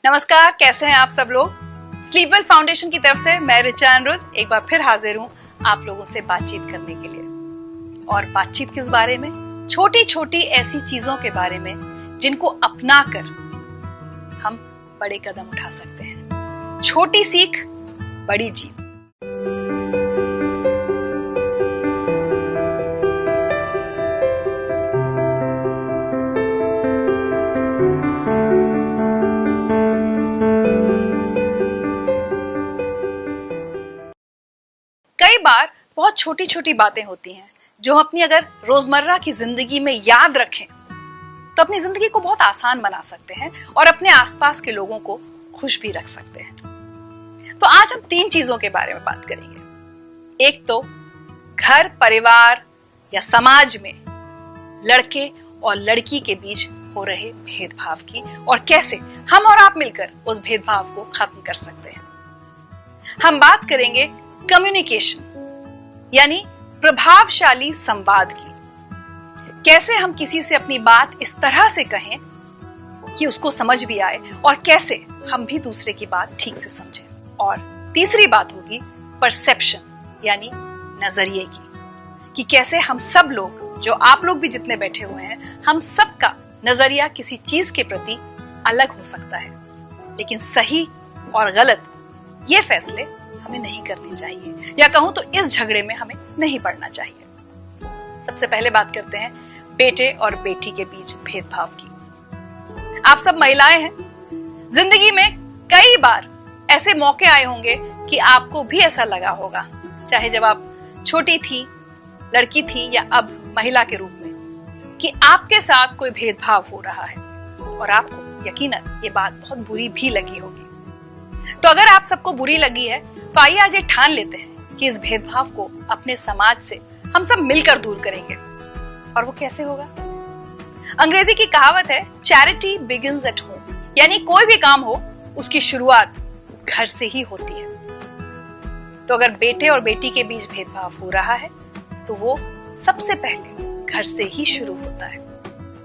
नमस्कार, कैसे हैं आप सब लोग। स्लीप वेल फाउंडेशन की तरफ से मैं रिचा अनिरुद्ध एक बार फिर हाजिर हूं आप लोगों से बातचीत करने के लिए। और बातचीत किस बारे में? छोटी छोटी ऐसी चीजों के बारे में जिनको अपनाकर हम बड़े कदम उठा सकते हैं। छोटी सीख, बड़ी जीत। कई बार बहुत छोटी छोटी बातें होती हैं जो हम अपनी अगर रोजमर्रा की जिंदगी में याद रखें तो अपनी जिंदगी को बहुत आसान बना सकते हैं और अपने आसपास के लोगों को खुश भी रख सकते हैं। तो आज हम 3 चीजों के बारे में बात करेंगे। एक तो घर, परिवार या समाज में लड़के और लड़की के बीच हो रहे भेदभाव की और कैसे हम और आप मिलकर उस भेदभाव को खत्म कर सकते हैं। हम बात करेंगे कम्युनिकेशन यानी प्रभावशाली संवाद की। कैसे हम किसी से अपनी बात इस तरह से कहें कि उसको समझ भी आए और कैसे हम भी दूसरे की बात ठीक से समझें। और तीसरी बात होगी परसेप्शन यानी नजरिए की, कि कैसे हम सब लोग, जो आप लोग भी जितने बैठे हुए हैं, हम सबका नजरिया किसी चीज के प्रति अलग हो सकता है, लेकिन सही और गलत ये फैसले हमें नहीं करने चाहिए, या कहूं तो इस झगड़े में हमें नहीं पड़ना चाहिए। सबसे पहले बात करते हैं बेटे और बेटी के बीच भेदभाव की। आप सब महिलाएं हैं, जिंदगी में कई बार ऐसे मौके आए होंगे कि आपको भी ऐसा लगा होगा, चाहे जब आप छोटी थी, लड़की थी या अब महिला के रूप में, कि आपके साथ कोई भेदभाव हो रहा है और आपको यकीनन ये बात बहुत बुरी भी लगी होगी। तो अगर आप सबको बुरी लगी है तो आइए आज ये ठान लेते हैं कि इस भेदभाव को अपने समाज से हम सब मिलकर दूर करेंगे। और वो कैसे होगा? अंग्रेजी की कहावत है चैरिटी बिगिंस एट होम, यानी कोई भी काम हो उसकी शुरुआत घर से ही होती है। तो अगर बेटे और बेटी के बीच भेदभाव हो रहा है तो वो सबसे पहले घर से ही शुरू होता है।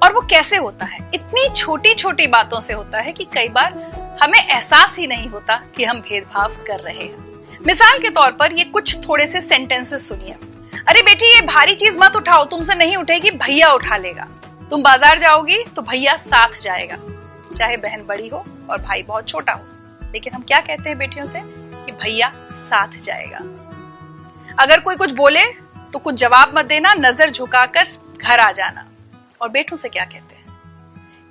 और वो कैसे होता है? इतनी छोटी छोटी बातों से होता है कि कई बार हमें एहसास ही नहीं होता कि हम भेदभाव कर रहे हैं। मिसाल के तौर पर ये कुछ थोड़े से सेंटेंसेस सुनिए। अरे बेटी, ये भारी चीज मत उठाओ, तुमसे नहीं उठेगी, भैया उठा लेगा। तुम बाजार जाओगी तो भैया साथ जाएगा। चाहे बहन बड़ी हो और भाई बहुत छोटा हो, लेकिन हम क्या कहते हैं बेटियों से कि भैया साथ जाएगा। अगर कोई कुछ बोले तो कुछ जवाब मत देना, नजर झुकाकर घर आ जाना। और बेटों से क्या कहते हैं?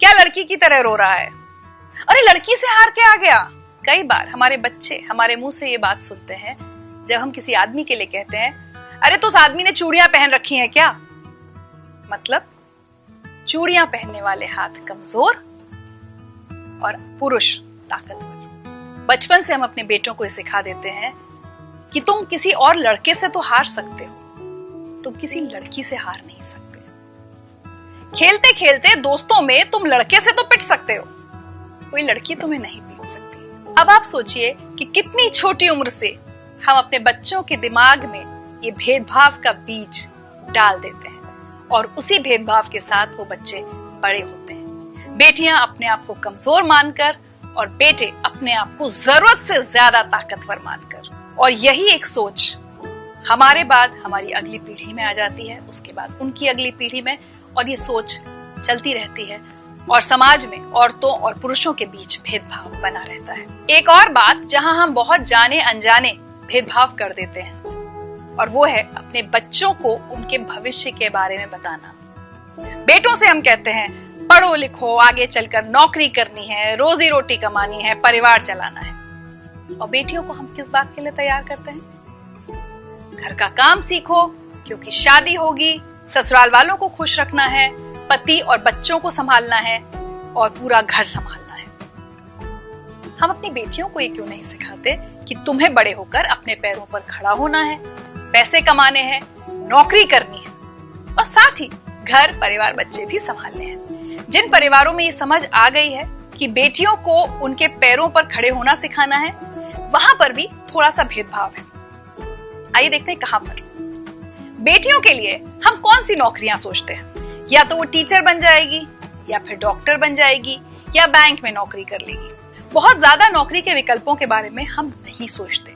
क्या लड़की की तरह रो रहा है? अरे लड़की से हार के आ गया। कई बार हमारे बच्चे हमारे मुंह से ये बात सुनते हैं जब हम किसी आदमी के लिए कहते हैं, अरे तो उस आदमी ने चूड़ियां पहन रखी हैं क्या? मतलब चूड़ियां पहनने वाले हाथ कमजोर और पुरुष ताकतवर। बचपन से हम अपने बेटों को ये सिखा देते हैं कि तुम किसी और लड़के से तो हार सकते हो, तुम किसी लड़की से हार नहीं सकते। खेलते खेलते दोस्तों में तुम लड़के से तो पिट सकते हो, कोई लड़की तुम्हें नहीं पीट सकती। अब आप सोचिए कि कितनी छोटी उम्र से हम अपने बच्चों के दिमाग में ये भेदभाव का बीज डाल देते हैं और उसी भेदभाव के साथ वो बच्चे बड़े होते हैं। बेटियां अपने आप को कमजोर मानकर और बेटे अपने आप को जरूरत से ज्यादा ताकतवर मानकर। और यही एक सोच हमारे बाद हमारी अगली पीढ़ी में आ जाती है, उसके बाद उनकी अगली पीढ़ी में, और ये सोच चलती रहती है और समाज में औरतों और पुरुषों के बीच भेदभाव बना रहता है। एक और बात जहां हम बहुत जाने अनजाने भेदभाव कर देते हैं, और वो है अपने बच्चों को उनके भविष्य के बारे में बताना। बेटों से हम कहते हैं पढ़ो लिखो, आगे चलकर नौकरी करनी है, रोजी रोटी कमानी है, परिवार चलाना है। और बेटियों को हम किस बात के लिए तैयार करते हैं? घर का काम सीखो क्योंकि शादी होगी, ससुराल वालों को खुश रखना है, पति और बच्चों को संभालना है और पूरा घर संभालना है। हम अपनी बेटियों को ये क्यों नहीं सिखाते कि तुम्हें बड़े होकर अपने पैरों पर खड़ा होना है, पैसे कमाने हैं, नौकरी करनी है और साथ ही घर, परिवार, बच्चे भी संभालने हैं। जिन परिवारों में ये समझ आ गई है कि बेटियों को उनके पैरों पर खड़े होना सिखाना है, वहां पर भी थोड़ा सा भेदभाव है। आइए देखते हैं कहां पर। बेटियों के लिए हम कौन सी नौकरियां सोचते हैं? या तो वो टीचर बन जाएगी, या फिर डॉक्टर बन जाएगी, या बैंक में नौकरी कर लेगी। बहुत ज्यादा नौकरी के विकल्पों के बारे में हम नहीं सोचते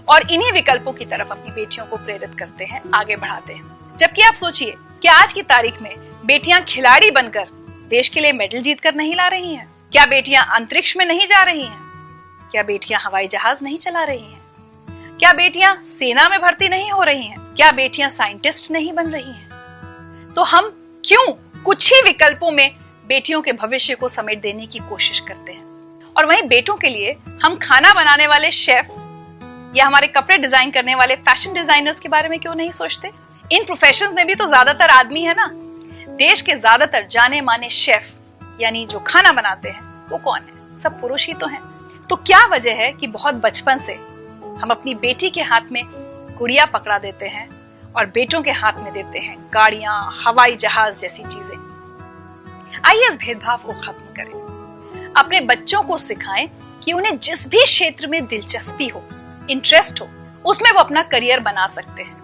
और इन्हीं विकल्पों की तरफ अपनी बेटियों को प्रेरित करते हैं, आगे बढ़ाते हैं। जबकि आप सोचिए कि आज की तारीख में बेटियां खिलाड़ी बनकर देश के लिए मेडल जीतकर नहीं ला रही हैं? क्या बेटियां अंतरिक्ष में नहीं जा रही हैं? क्या बेटियां हवाई जहाज नहीं चला रही हैं? क्या बेटियां सेना में भर्ती नहीं हो रही हैं? क्या बेटियां साइंटिस्ट नहीं बन रही हैं? तो हम क्यों कुछ ही विकल्पों में बेटियों के भविष्य को समेट देने की कोशिश करते हैं, और वहीं बेटों के लिए हम खाना बनाने वाले शेफ या हमारे कपड़े डिजाइन करने वाले फैशन डिजाइनर्स के बारे में क्यों नहीं सोचते? इन प्रोफेशंस में भी तो ज्यादातर आदमी है ना। देश के ज्यादातर जाने माने शेफ यानी जो खाना बनाते हैं वो कौन है? सब पुरुष ही तो हैं। तो क्या वजह है कि बहुत बचपन से हम अपनी बेटी के हाथ में गुड़िया पकड़ा देते हैं और बेटों के हाथ में देते हैं गाड़ियां, हवाई जहाज जैसी चीजें? आइए इस भेदभाव को खत्म करें। अपने बच्चों को सिखाएं कि उन्हें जिस भी क्षेत्र में दिलचस्पी हो, इंटरेस्ट हो, उसमें वो अपना करियर बना सकते हैं।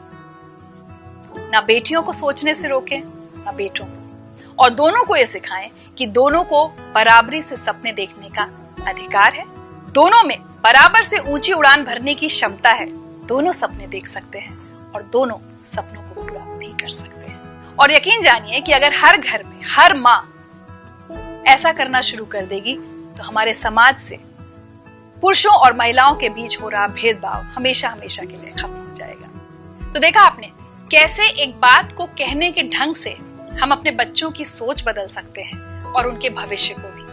ना बेटियों को सोचने से रोकें, ना बेटों को, और दोनों को ये सिखाएं कि दोनों को बराबरी से सपने देखने का अधिकार है। दोनों में बराबर से ऊंची उड़ान भरने की क्षमता है। दोनों सपने देख सकते हैं और दोनों सपनों को पूरा भी कर सकते हैं। और यकीन जानिए कि अगर हर घर में हर माँ ऐसा करना शुरू कर देगी तो हमारे समाज से पुरुषों और महिलाओं के बीच हो रहा भेदभाव हमेशा हमेशा के लिए खत्म हो जाएगा। तो देखा आपने कैसे एक बात को कहने के ढंग से हम अपने बच्चों की सोच बदल सकते हैं और उनके भविष्य को भी।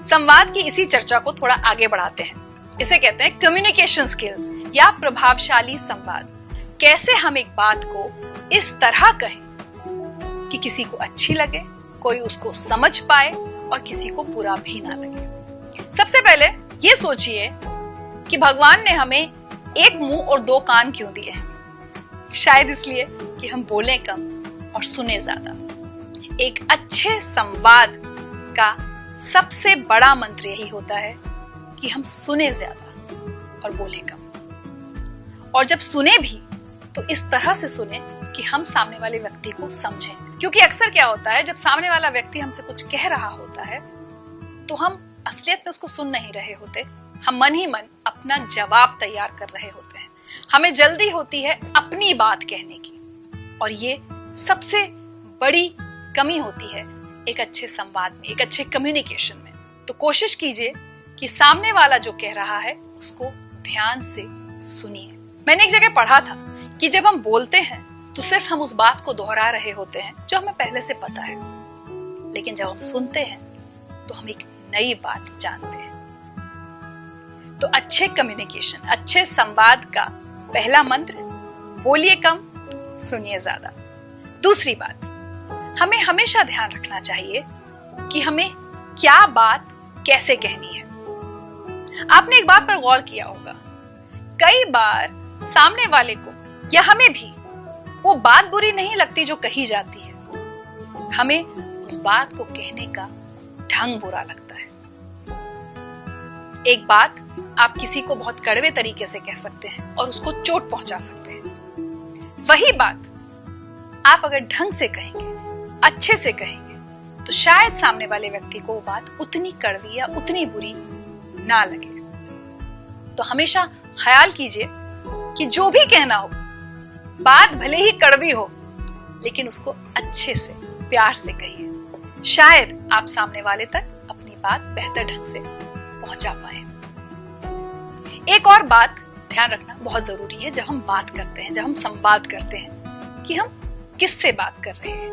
संवाद की इसी चर्चा को थोड़ा आगे बढ़ाते हैं। इसे कहते हैं कम्युनिकेशन स्किल्स या प्रभावशाली संवाद। कैसे हम एक बात को इस तरह कहें कि किसी को अच्छी लगे, कोई उसको समझ पाए और किसी को बुरा भी ना लगे। सबसे पहले ये सोचिए कि भगवान ने हमें एक मुंह और दो कान क्यों दिए हैं? शायद इसलिए कि हम बोलें कम और सुने ज्यादा। एक अच्छे संवाद का सबसे बड़ा मंत्र यही होता है कि हम सुने ज्यादा और बोले कम। और जब सुने भी तो इस तरह से सुने कि हम सामने वाले व्यक्ति को समझें। क्योंकि अक्सर क्या होता है, जब सामने वाला व्यक्ति हमसे कुछ कह रहा होता है तो हम असलियत में उसको सुन नहीं रहे होते, हम मन ही मन अपना जवाब तैयार कर रहे होते हैं। हमें जल्दी होती है अपनी बात कहने की, और ये सबसे बड़ी कमी होती है एक अच्छे संवाद में, एक अच्छे कम्युनिकेशन में। तो कोशिश कीजिए कि सामने वाला जो कह रहा है उसको ध्यान से सुनिए। मैंने एक जगह पढ़ा था कि जब हम बोलते हैं तो सिर्फ हम उस बात को दोहरा रहे होते हैं जो हमें पहले से पता है, लेकिन जब हम सुनते हैं तो हम एक नई बात जानते हैं। तो अच्छे कम्युनिकेशन, अच्छे संवाद का पहला मंत्र, बोलिए कम, सुनिए ज्यादा। दूसरी बात, हमें हमेशा ध्यान रखना चाहिए कि हमें क्या बात कैसे कहनी है। आपने एक बात पर गौर किया होगा, कई बार सामने वाले को या हमें भी वो बात बुरी नहीं लगती जो कही जाती है, हमें उस बात को कहने का ढंग बुरा लगता है। एक बात आप किसी को बहुत कड़वे तरीके से कह सकते हैं और उसको चोट पहुंचा सकते हैं। वही बात आप अगर ढंग से कहेंगे, अच्छे से कहेंगे, तो शायद सामने वाले व्यक्ति को वो बात उतनी कड़वी या उतनी बुरी ना लगे। तो हमेशा ख्याल कीजिए कि जो भी कहना हो, बात भले ही कड़वी हो, लेकिन उसको अच्छे से, प्यार से कहिए। शायद आप सामने वाले तक अपनी बात बेहतर ढंग से पहुंचा पाए। एक और बात ध्यान रखना बहुत जरूरी है जब हम बात करते हैं, जब हम संवाद करते हैं, कि हम किससे बात कर रहे हैं।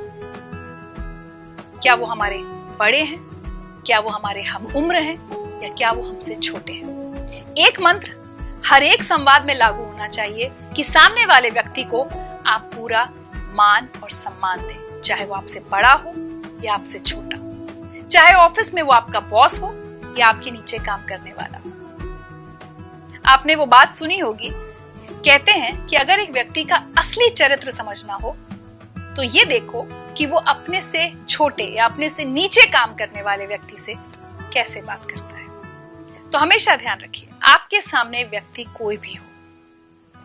क्या वो हमारे बड़े हैं, क्या वो हमारे हम उम्र हैं, या क्या वो हमसे छोटे हैं। एक मंत्र हर एक संवाद में लागू होना चाहिए कि सामने वाले व्यक्ति को आप पूरा मान और सम्मान दें, चाहे वो आपसे बड़ा हो या आपसे छोटा, चाहे ऑफिस में वो आपका बॉस हो या आपके नीचे काम करने वाला। आपने वो बात सुनी होगी, कहते हैं कि अगर एक व्यक्ति का असली चरित्र समझना हो तो ये देखो कि वो अपने से छोटे या अपने से नीचे काम करने वाले व्यक्ति से कैसे बात करता है। तो हमेशा ध्यान रखिए, आपके सामने व्यक्ति कोई भी हो,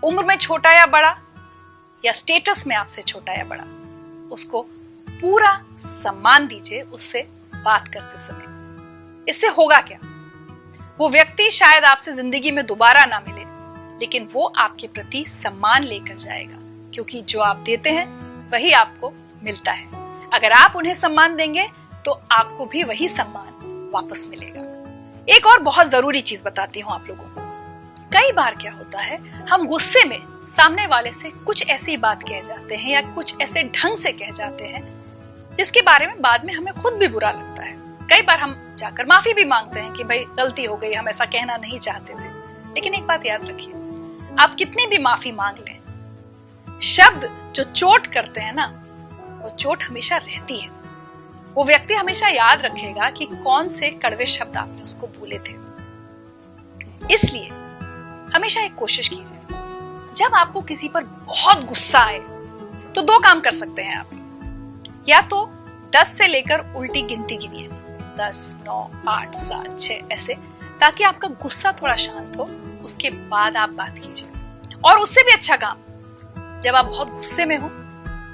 उम्र में छोटा या बड़ा, या स्टेटस में आपसे छोटा या बड़ा, उसको पूरा सम्मान दीजिए उससे बात करते समय। इससे होगा क्या वो व्यक्ति शायद आपसे जिंदगी में दोबारा ना मिले, लेकिन वो आपके प्रति सम्मान लेकर जाएगा, क्योंकि जो आप देते हैं वही आपको मिलता है। अगर आप उन्हें सम्मान देंगे तो आपको भी वही सम्मान वापस मिलेगा। एक और बहुत जरूरी चीज बताती हूँ आप लोगों को। कई बार क्या होता है, हम गुस्से में सामने वाले से कुछ ऐसी बात कह जाते हैं या कुछ ऐसे ढंग से कह जाते हैं जिसके बारे में बाद में हमें खुद भी बुरा लगता है। कई बार हम जाकर माफी भी मांगते हैं कि भाई गलती हो गई, हम ऐसा कहना नहीं चाहते थे। लेकिन एक बात याद रखिए, आप कितनी भी माफी मांग लें, शब्द जो चोट करते हैं ना, वो चोट हमेशा रहती है। वो व्यक्ति हमेशा याद रखेगा कि कौन से कड़वे शब्द आपने उसको बोले थे। इसलिए हमेशा एक कोशिश कीजिए, जब आपको किसी पर बहुत गुस्सा आए तो दो काम कर सकते हैं आप। या तो 10 से लेकर उल्टी गिनती गिनिए, 10, 9, 8, 7, 6 ऐसे, ताकि आपका गुस्सा थोड़ा शांत हो। उसके बाद आप बात कीजिए। और उससे भी अच्छा काम, जब आप बहुत गुस्से में हो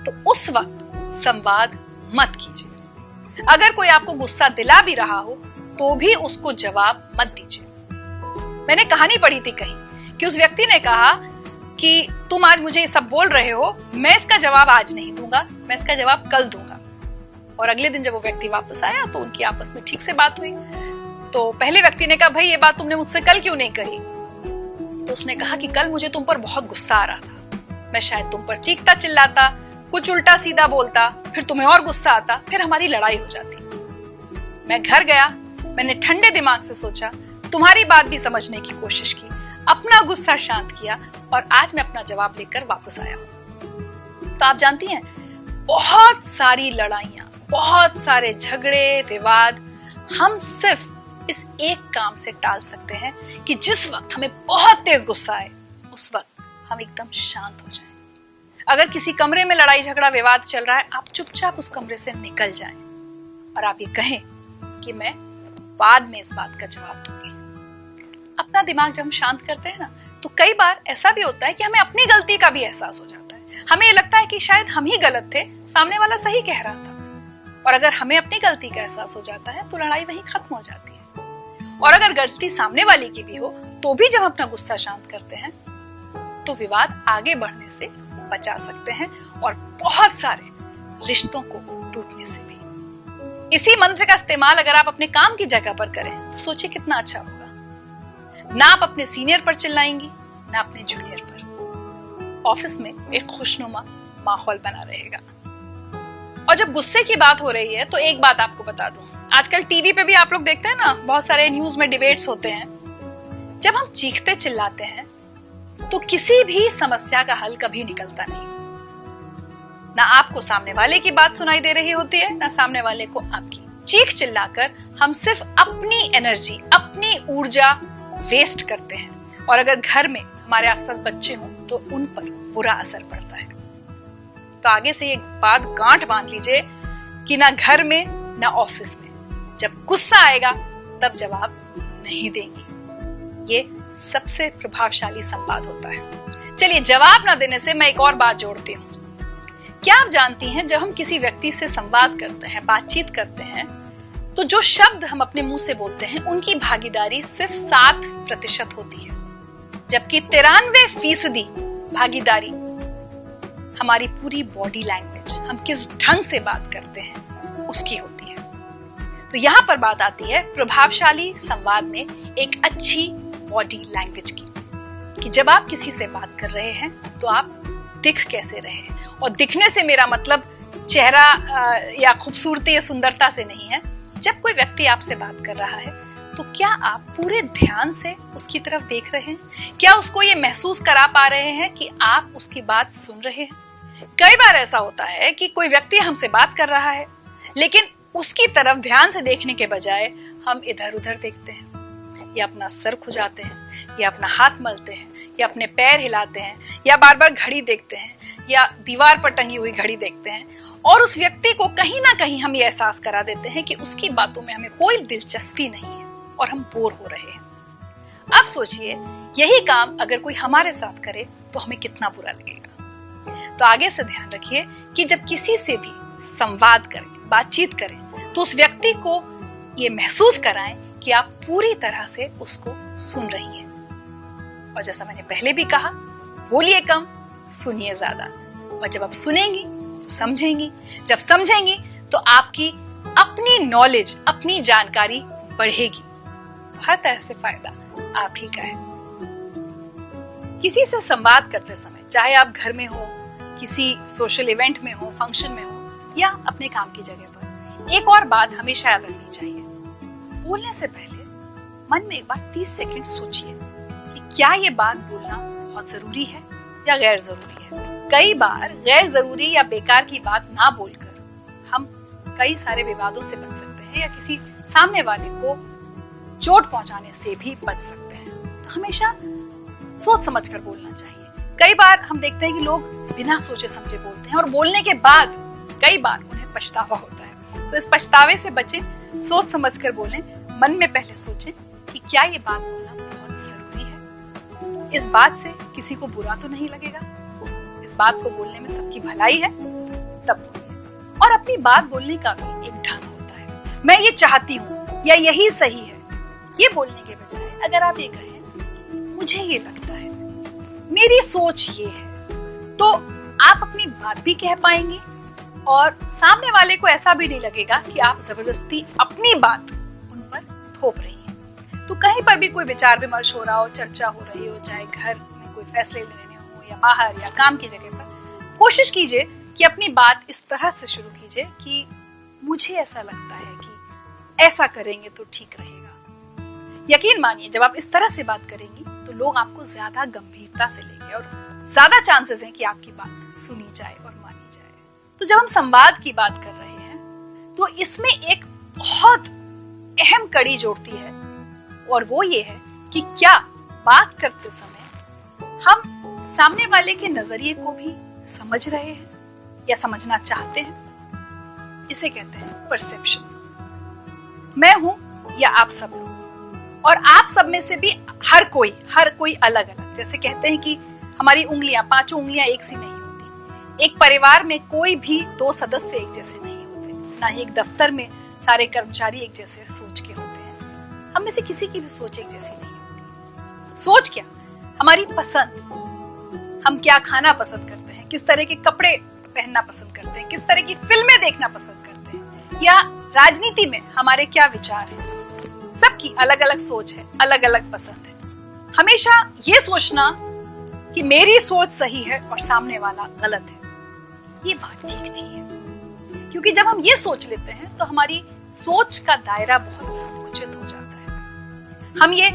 तो उस वक्त संवाद मत कीजिए। अगर कोई आपको गुस्सा दिला भी रहा हो तो भी उसको जवाब मत दीजिए। मैंने कहानी पढ़ी थी कहीं कि उस व्यक्ति ने कहा कि तुम आज मुझे ये सब बोल रहे हो, मैं इसका जवाब आज नहीं दूंगा, मैं इसका जवाब कल दूंगा। और अगले दिन जब वो व्यक्ति वापस आया तो उनकी आपस में ठीक से बात हुई। तो पहले व्यक्ति ने कहा, भाई ये बात तुमने मुझसे कल क्यों नहीं कही? तो उसने कहा कि कल मुझे तुम पर बहुत गुस्सा आ रहा था, मैं शायद तुम पर चीखता चिल्लाता, कुछ उल्टा सीधा बोलता, फिर तुम्हें और गुस्सा आता, फिर हमारी लड़ाई हो जाती। मैं घर गया, मैंने ठंडे दिमाग से सोचा, तुम्हारी बात भी समझने की कोशिश की, अपना गुस्सा शांत किया और आज मैं अपना जवाब लेकर वापस आया हूं। तो आप जानती हैं, बहुत सारी लड़ाइयां, बहुत सारे झगड़े विवाद हम सिर्फ इस एक काम से टाल सकते हैं कि जिस वक्त हमें बहुत तेज गुस्सा आए उस वक्त हम एकदम शांत हो जाएं। अगर किसी कमरे में लड़ाई झगड़ा विवाद चल रहा है, आप चुपचाप उस कमरे से निकल जाएं और आप ये कहें कि मैं बाद में इस बात का जवाब दूंगी। अपना दिमाग जब हम शांत करते हैं ना, तो कई बार ऐसा भी होता है कि हमें अपनी गलती का भी एहसास हो जाता है। हमें ये लगता है कि शायद हम ही गलत थे, सामने वाला सही कह रहा था। और अगर हमें अपनी गलती का एहसास हो जाता है तो लड़ाई वहीं खत्म हो जाती है। और अगर गलती सामने वाले की भी हो तो भी जब अपना गुस्सा शांत करते हैं तो विवाद आगे बढ़ने से बचा सकते हैं और बहुत सारे रिश्तों को टूटने से भी। इसी मंत्र का इस्तेमाल अगर आप अपने काम की जगह पर करें तो सोचिए कितना अच्छा होगा। ना आप अपने सीनियर पर चिल्लाएंगी, ना अपने जूनियर पर। ऑफिस में एक खुशनुमा माहौल बना रहेगा। और जब गुस्से की बात हो रही है तो एक बात आपको बता दूं, आजकल टीवी पे भी आप लोग देखते हैं ना, बहुत सारे न्यूज में डिबेट्स होते हैं। जब हम चीखते चिल्लाते हैं तो किसी भी समस्या का हल कभी निकलता नहीं। ना आपको सामने वाले की बात सुनाई दे रही होती है, ना सामने वाले को आपकी। चीख चिल्लाकर हम सिर्फ अपनी एनर्जी, अपनी ऊर्जा वेस्ट करते हैं। और अगर घर में हमारे आसपास बच्चे हों तो उन पर बुरा असर पड़ता है। तो आगे से एक बात गांठ बांध लीजिए कि ना घर में ना ऑफिस में जब गुस्सा आएगा तब जवाब नहीं देंगे। ये सबसे प्रभावशाली संवाद होता है। चलिए, जवाब ना देने से मैं एक और बात जोड़ती हूँ। क्या आप जानती हैं, जब हम किसी व्यक्ति से संवाद करते हैं, बातचीत करते हैं, तो जो शब्द हम अपने मुंह से बोलते हैं उनकी भागीदारी सिर्फ 7% होती है, जबकि 93% भागीदारी हमारी पूरी बॉडी लैंग्वेज, हम किस ढंग से बात करते हैं, उसकी होती है। तो यहाँ पर बात आती है प्रभावशाली संवाद में एक अच्छी बॉडी लैंग्वेज की, कि जब आप किसी से बात कर रहे हैं तो आप दिख कैसे रहे हैं। और दिखने से मेरा मतलब चेहरा या खूबसूरती या सुंदरता से नहीं है। जब कोई व्यक्ति आपसे बात कर रहा है तो क्या आप पूरे ध्यान से उसकी तरफ देख रहे हैं? क्या उसको ये महसूस करा पा रहे हैं कि आप उसकी बात सुन रहे हैं? कई बार ऐसा होता है कि कोई व्यक्ति हमसे बात कर रहा है, लेकिन उसकी तरफ ध्यान से देखने के बजाय हम इधर उधर देखते हैं, या अपना सर खुजाते हैं, या अपना हाथ मलते हैं, या अपने पैर हिलाते हैं, या बार बार घड़ी देखते हैं, या दीवार पर टंगी हुई घड़ी देखते हैं। और उस व्यक्ति को कहीं ना कहीं हम ये एहसास करा देते हैं कि उसकी बातों में हमें कोई दिलचस्पी नहीं है और हम बोर हो रहे हैं। अब सोचिए, यही काम अगर कोई हमारे साथ करे तो हमें कितना बुरा लगेगा। तो आगे से ध्यान रखिए कि जब किसी से भी संवाद करें, बातचीत करें, तो उस व्यक्ति को ये महसूस कराएं कि आप पूरी तरह से उसको सुन रही हैं। और जैसा मैंने पहले भी कहा, बोलिए कम, सुनिए ज्यादा। और जब आप सुनेंगी तो समझेंगी, जब समझेंगी तो आपकी अपनी नॉलेज, अपनी जानकारी बढ़ेगी। हर तरह से फायदा आप ही का है। किसी से संवाद करते समय, चाहे आप घर में हो, किसी सोशल इवेंट में हो, फंक्शन में हो या अपने काम की जगह पर, एक और बात हमेशा याद रखनी चाहिए। बोलने से पहले मन में एक बार 30 सेकंड सोचिए कि क्या ये बात बोलना बहुत जरूरी है या गैर जरूरी है। कई बार गैर जरूरी या बेकार की बात ना बोलकर हम कई सारे विवादों से बच सकते हैं या किसी सामने वाले को चोट पहुंचाने से भी बच सकते हैं। तो हमेशा सोच समझ कर बोलना चाहिए। कई बार हम देखते हैं कि लोग बिना सोचे समझे बोलते हैं और बोलने के बाद कई बार उन्हें पछतावा होता है। तो इस पछतावे से बचें, सोच समझ कर बोलें। मन में पहले सोचें कि क्या ये बात बोलना बहुत जरूरी है, इस बात से किसी को बुरा तो नहीं लगेगा, इस बात को बोलने में सबकी भलाई है, तब बोलें। और अपनी बात बोलने का भी एक ढंग होता है। मैं ये चाहती हूँ या यही सही है, ये बोलने के बजाय अगर आप ये कहें मुझे ये लगता है, मेरी सोच ये है, तो आप अपनी बात भी कह पाएंगे और सामने वाले को ऐसा भी नहीं लगेगा कि आप जबरदस्ती अपनी बात उन पर थोप रही हैं। तो कहीं पर भी कोई विचार विमर्श हो रहा हो, चर्चा हो रही हो, चाहे घर में कोई फैसले लेने हो या बाहर या काम की जगह पर, कोशिश कीजिए कि अपनी बात इस तरह से शुरू कीजिए कि मुझे ऐसा लगता है कि ऐसा करेंगे तो ठीक रहेगा। यकीन मानिए, जब आप इस तरह से बात करेंगी तो लोग आपको ज्यादा गंभीरता से लेंगे और ज्यादा चांसेस हैं कि आपकी बात सुनी जाए और मानी जाए। तो जब हम संवाद की बात कर रहे हैं तो इसमें एक बहुत अहम कड़ी जोड़ती है और वो ये है कि क्या बात करते समय हम सामने वाले के नजरिए को भी समझ रहे हैं या समझना चाहते हैं। इसे कहते हैं परसेप्शन। मैं हूं या आप सब लोग, और आप सब में से भी हर कोई अलग अलग। जैसे कहते हैं कि हमारी उंगलियां, 5 उंगलियां एक सी नहीं होती। एक परिवार में कोई भी 2 सदस्य एक जैसे नहीं होते, ना ही एक दफ्तर में सारे कर्मचारी एक जैसे सोच के होते हैं। हम में से किसी की भी सोच एक जैसी नहीं होती। सोच क्या, हमारी पसंद, हम क्या खाना पसंद करते हैं, किस तरह के कपड़े पहनना पसंद करते हैं, किस तरह की फिल्में देखना पसंद करते हैं, या राजनीति में हमारे क्या विचार हैं। सबकी अलग अलग सोच है, अलग अलग पसंद है। हमेशा ये सोचना कि मेरी सोच सही है और सामने वाला गलत है, ये बात ठीक नहीं है। क्योंकि जब हम ये सोच लेते हैं तो हमारी सोच का दायरा बहुत संकुचित हो जाता है। हम ये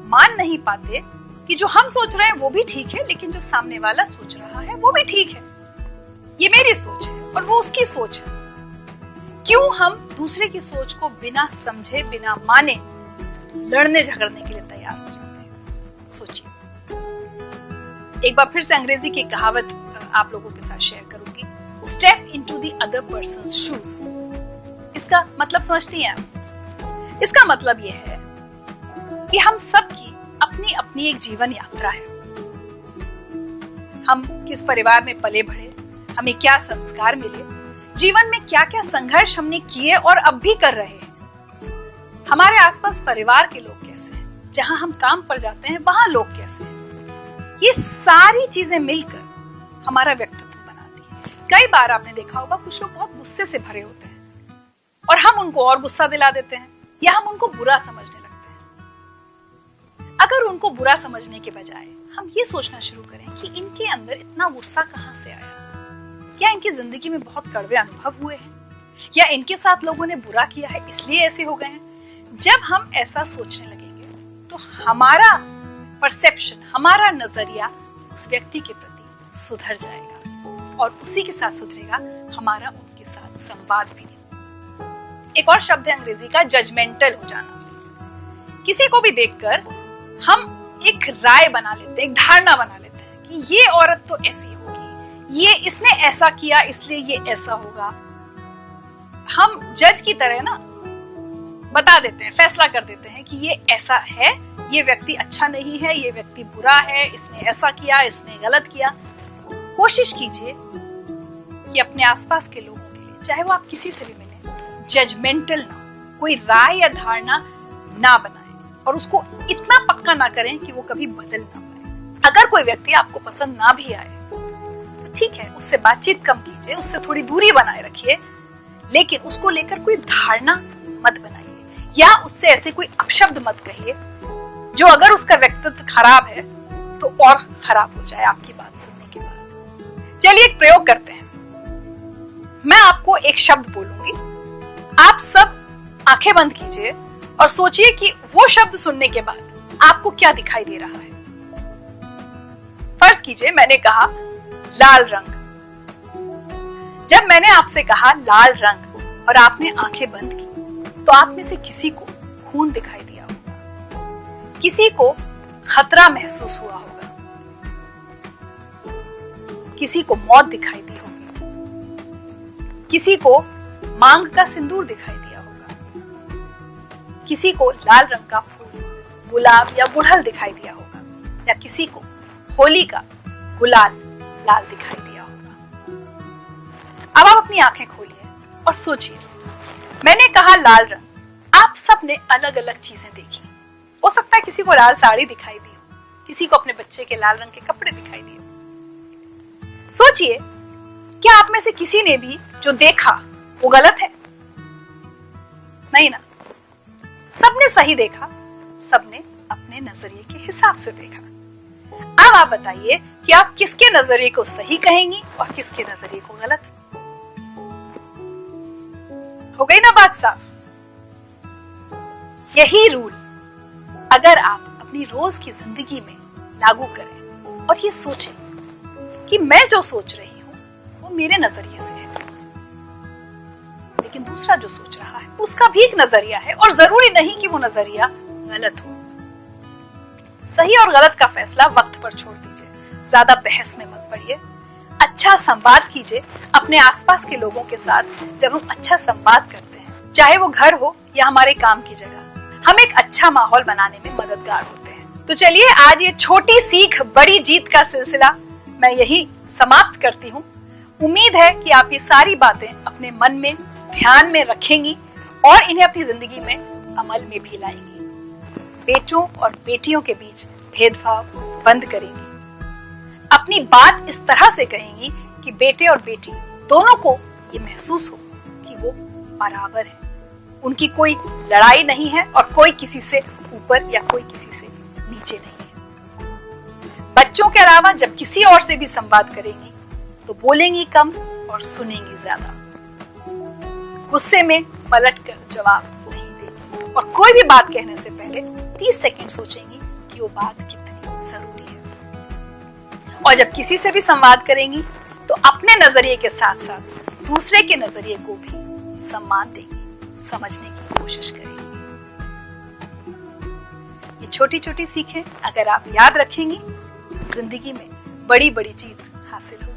मान नहीं पाते कि जो हम सोच रहे हैं वो भी ठीक है, लेकिन जो सामने वाला सोच रहा है वो भी ठीक है। ये मेरी सोच है और वो उसकी सोच है। क्यों हम दूसरे की सोच को बिना समझे, बिना माने लड़ने झगड़ने के लिए तैयार हो जाते हैं। सोचिए। एक बार फिर से अंग्रेजी की कहावत आप लोगों के साथ शेयर करूंगी। Step into the other persons shoes. इसका मतलब समझती हैं आप? इसका मतलब यह है कि हम सबकी अपनी अपनी एक जीवन यात्रा है। हम किस परिवार में पले बढ़े, हमें क्या संस्कार मिले, जीवन में क्या क्या संघर्ष हमने किए और अब भी कर रहे हैं, हमारे आसपास परिवार के लोग कैसे हैं, जहां हम काम पर जाते हैं वहां लोग कैसे हैं, ये सारी चीजें मिलकर हमारा व्यक्तित्व बनाती है। कई बार आपने देखा होगा कुछ लोग बहुत गुस्से से भरे होते हैं और हम उनको और गुस्सा दिला देते हैं या हम उनको बुरा समझने लगते हैं। अगर उनको बुरा समझने के बजाय हम ये सोचना शुरू करें कि इनके अंदर इतना गुस्सा कहां से आया, क्या इनकी जिंदगी में बहुत कड़वे अनुभव हुए हैं, या इनके साथ लोगों ने बुरा किया है इसलिए ऐसे हो गए हैं। जब हम ऐसा सोचने लगेंगे तो हमारा परसेप्शन, हमारा नजरिया उस व्यक्ति के प्रति सुधर जाएगा और उसी के साथ सुधरेगा हमारा उनके साथ संवाद भी। एक और शब्द है अंग्रेजी का जजमेंटल हो जाना। किसी को भी देखकर हम एक राय बना लेते हैं, एक धारणा बना लेते हैं कि ये औरत तो ऐसी होगी, ये इसने ऐसा किया इसलिए ये ऐसा होगा। हम जज की तरह ना बता देते हैं, फैसला कर देते हैं कि ये ऐसा है, ये व्यक्ति अच्छा नहीं है, ये व्यक्ति बुरा है, इसने ऐसा किया, इसने गलत किया। कोशिश कीजिए कि अपने आसपास के लोगों के लिए, चाहे वो आप किसी से भी मिले, जजमेंटल ना, कोई राय या धारणा ना बनाएं और उसको इतना पक्का ना करें कि वो कभी बदल ना पाए। अगर कोई व्यक्ति आपको पसंद ना भी आए तो ठीक है, उससे बातचीत कम कीजिए, उससे थोड़ी दूरी बनाए रखिए, लेकिन उसको लेकर कोई धारणा मत बनाइए या उससे ऐसे कोई अपशब्द मत कहिए जो अगर उसका व्यक्तित्व खराब है तो और खराब हो जाए आपकी बात सुनने के बाद। चलिए एक प्रयोग करते हैं। मैं आपको एक शब्द बोलूंगी, आप सब आंखें बंद कीजिए और सोचिए कि वो शब्द सुनने के बाद आपको क्या दिखाई दे रहा है। फर्ज कीजिए मैंने कहा लाल रंग। जब मैंने आपसे कहा लाल रंग और आपने आंखें बंद की तो आप में से किसी को खून दिखाई दिया होगा, किसी को खतरा महसूस हुआ होगा, किसी को मौत दिखाई दी होगी, किसी को मांग का सिंदूर दिखाई दिया होगा, किसी को लाल रंग का फूल, गुलाब या गुड़हल दिखाई दिया होगा, या किसी को होली का गुलाल लाल दिखाई दिया होगा। अब आप अपनी आंखें खोलिए और सोचिए, मैंने कहा लाल रंग, आप सब ने अलग अलग चीजें देखी। हो सकता है किसी को लाल साड़ी दिखाई दी हो, किसी को अपने बच्चे के लाल रंग के कपड़े दिखाई दिए। सोचिए, क्या आप में से किसी ने भी जो देखा वो गलत है? नहीं ना, सबने सही देखा, सबने अपने नजरिए के हिसाब से देखा। अब आप बताइए कि आप किसके नजरिए को सही कहेंगी और किसके नजरिए को गलत। हो गई ना बात साफ? यही रूल अगर आप अपनी रोज की जिंदगी में लागू करें और ये सोचें कि मैं जो सोच रही हूं वो मेरे नजरिए से है, लेकिन दूसरा जो सोच रहा है उसका भी एक नजरिया है और जरूरी नहीं कि वो नजरिया गलत हो। सही और गलत का फैसला वक्त पर छोड़ दीजिए, ज्यादा बहस में मत पड़िए। अच्छा संवाद कीजिए अपने आसपास के लोगों के साथ। जब हम अच्छा संवाद करते हैं, चाहे वो घर हो या हमारे काम की जगह, हम एक अच्छा माहौल बनाने में मददगार होते हैं। तो चलिए आज ये छोटी सीख बड़ी जीत का सिलसिला मैं यही समाप्त करती हूँ। उम्मीद है कि आप ये सारी बातें अपने मन में ध्यान में रखेंगी और इन्हें अपनी जिंदगी में अमल में भी लाएंगी। बेटों और बेटियों के बीच भेदभाव बंद करेंगी, अपनी बात इस तरह से कहेंगी कि बेटे और बेटी दोनों को ये महसूस हो कि वो बराबर है, उनकी कोई लड़ाई नहीं है और कोई किसी से ऊपर या कोई किसी से नीचे नहीं है। बच्चों के अलावा जब किसी और से भी संवाद करेंगी तो बोलेंगी कम और सुनेंगी ज्यादा, गुस्से में पलट कर जवाब नहीं देंगी और कोई भी बात कहने से पहले 30 सेकंड सोचेंगी कि वो बात कितनी जरूरी है। और जब किसी से भी संवाद करेंगी तो अपने नजरिए के साथ साथ दूसरे के नजरिए को भी सम्मान देंगी, समझने की कोशिश करेंगी। ये छोटी छोटी सीखें अगर आप याद रखेंगी, जिंदगी में बड़ी बड़ी जीत हासिल हो।